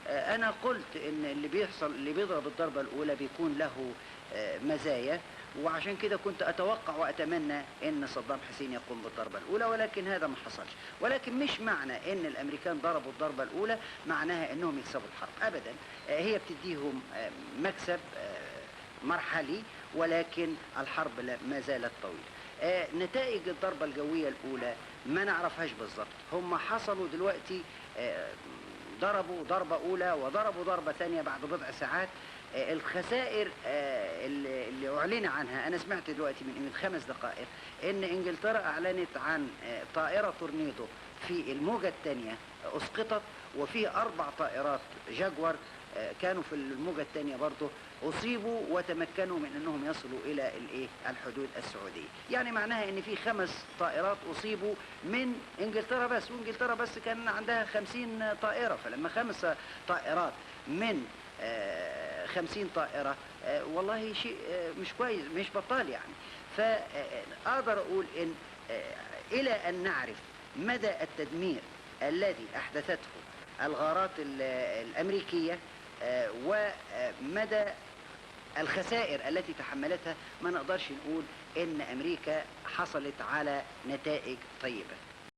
أنا قلت إن اللي بيحصل، اللي بيضرب الضربة الأولى بيكون له مزايا، وعشان كده كنت أتوقع وأتمنى إن صدام حسين يقوم بالضربة الأولى، ولكن هذا ما حصلش. ولكن مش معنى إن الأمريكان ضربوا الضربة الأولى معناها إنهم يكسبوا الحرب أبدا. هي بتديهم مكسب مرحلي، ولكن الحرب ما زالت طويلة. نتائج الضربة الجوية الأولى ما نعرفهاش بالظبط. هم حصلوا دلوقتي ضربوا ضربة أولى وضربوا ضربة ثانية بعد بضع ساعات. الخسائر اللي أعلن عنها، أنا سمعت دلوقتي من قيمة 5 دقائق إن إنجلترا أعلنت عن طائرة تورنيدو في الموجة الثانية أسقطت، وفي 4 طائرات جاكور كانوا في الموجة الثانية برضه أصيبوا وتمكنوا من أنهم يصلوا إلى الحدود السعودية. يعني معناها أن في 5 طائرات أصيبوا من إنجلترا بس، وإنجلترا بس كان عندها 50 طائرة، فلما 5 طائرات من 50 طائرة والله شيء مش كويس، مش بطال يعني. فأقدر أقول إن إلى أن نعرف مدى التدمير الذي أحدثته الغارات الأمريكية ومدى الخسائر التي تحملتها، ما نقدرش نقول إن أمريكا حصلت على نتائج طيبة.